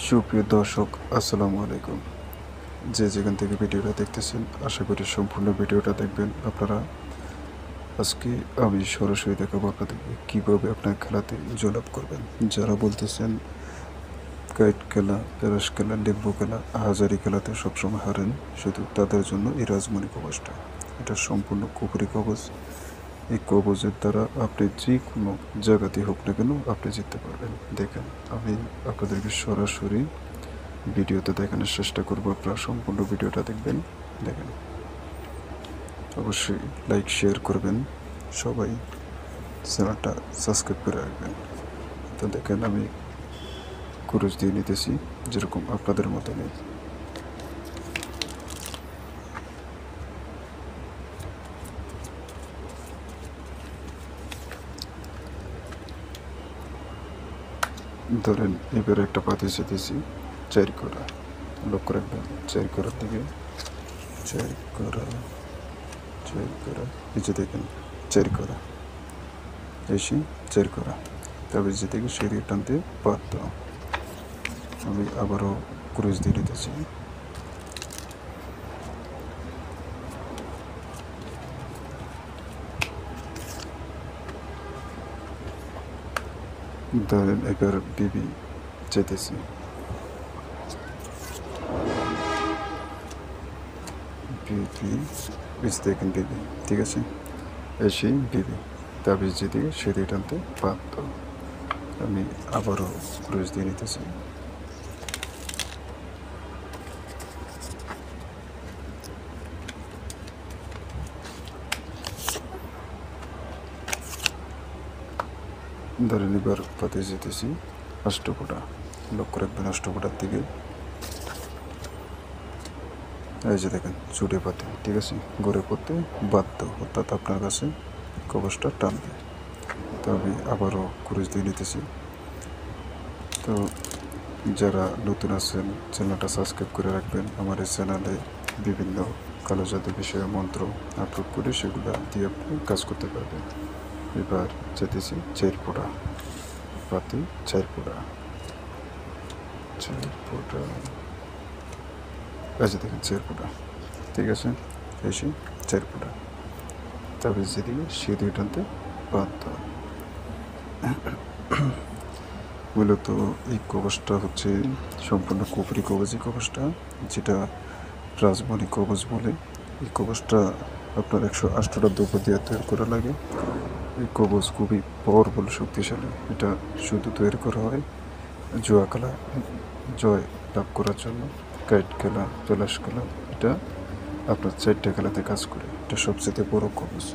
সুপ্রিয় দর্শক, আসসালামু আলাইকুম। যে যেখান থেকে ভিডিওটা দেখতেছেন, আশা করি সম্পূর্ণ ভিডিওটা দেখবেন আপনারা। আজকে আমি সরাসরি দেখাবো আপনাদেরকে কীভাবে আপনার খেলাতে জয়লাভ করবেন। যারা বলতেছেন কাইট খেলা, তারাস খেলা, লিম্বু খেলা, হাজারি খেলাতে সবসময় হারেন, শুধু তাদের জন্য এই রাজমণি কবচটা। এটা সম্পূর্ণ কুপুরি কবচ। এই কবচের দ্বারা আপনি যে কোনো জায়গাতেই হোক না কেন আপনি জিততে পারবেন। দেখেন, আমি আপনাদেরকে সরাসরি ভিডিওতে দেখানোর চেষ্টা করবো। আপনারা সম্পূর্ণ ভিডিওটা দেখবেন। দেখেন, অবশ্যই লাইক শেয়ার করবেন, সবাই চ্যানেলটা সাবস্ক্রাইব করে রাখবেন। তো দেখেন, আমি কুরুশ দিয়ে নিতেছি যেরকম আপনাদের মতো নেই। ধরেন এবার একটা পাতি দিয়েছি 4 করা, লক্ষ্য রাখবেন 4 করার দিকে, 4 করা, 4 করা, নিচে দেখেন 4 করা, এসে 4 করা, তবে যে থেকে সেদিকে টানতে পারত। আমি আবারও ক্রুজ দিয়ে নিতেছি। ধরেন এবার বিবি যেতেছি, বিবি দেখেন বিবি, ঠিক আছে, এসে বিবি তাবিজ যেদিকে সেদিকে টানতে পারত। আমি আবারও ক্রুজ দিয়ে নিতেছি। ধরেন এবার পাতে যেতেছি অষ্টকোটা, লক্ষ্য রাখবেন অষ্টকোটার দিকে। এই যে দেখেন চুটে পাতে, ঠিক আছে, গড়ে পড়তে বাধ্য, অর্থাৎ আপনার কাছে কবচটা টানবে। তো আমি আবারও ক্রুজ দিয়ে নিতেছি। তো যারা নতুন আছেন, চ্যানেলটা সাবস্ক্রাইব করে রাখবেন। আমার এই চ্যানেলে বিভিন্ন কালো জাদু বিষয়ে মন্ত্র আপলোড করে সেগুলো দিয়ে আপনি কাজ করতে পারবেন। এবার যেতেছি 4 ফোঁটা পাতি, 4 ফোঁটা, 4 ফোঁটা, আচ্ছা দেখেন 4 ফোঁটা, ঠিক আছে, এসে 4 ফোঁটা, তবে যেদিকে সেদিকে টানতে বাধ্য। মূলত এই কবচটা হচ্ছে সম্পূর্ণ কুপুরি কবচ। এই কবচটা, যেটা রাজমণি কবচ বলে, এই কবচটা আপনার 108টা দ্রব্য দিয়ে তৈরি করা লাগে। এই কবচ খুবই পাওয়ারফুল, শক্তিশালী। এটা শুধু তৈরি করা হয় জুয়া খেলা জয় লাভ করার জন্য। কাইট খেলা, পলাশ খেলা, এটা আপনার 4টা খেলাতে কাজ করে। এটা সবচেয়ে বড় কবচ।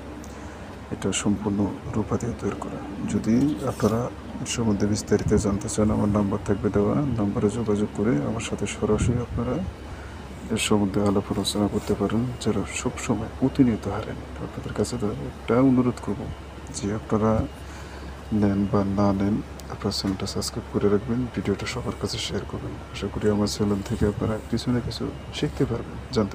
এটা সম্পূর্ণ রূপা দিয়ে তৈরি করা। যদি আপনারা এর সম্বন্ধে বিস্তারিত জানতে চান, আমার নাম্বার থাকবে দেওয়া, নাম্বারে যোগাযোগ করে আমার সাথে সরাসরি আপনারা এর সম্বন্ধে আলাপ আলোচনা করতে পারেন। যারা সবসময় প্রতিনিয়ত হারেন, আপনাদের কাছে একটা অনুরোধ করব যে আপনারা নেন বা না নেন, আপনার চ্যানেলটা সাবস্ক্রাইব করে রাখবেন, ভিডিওটা সবার কাছে শেয়ার করবেন। আশা করি আমার চ্যানেল থেকে আপনারা কিছু না কিছু শিখতে পারবেন, জানতে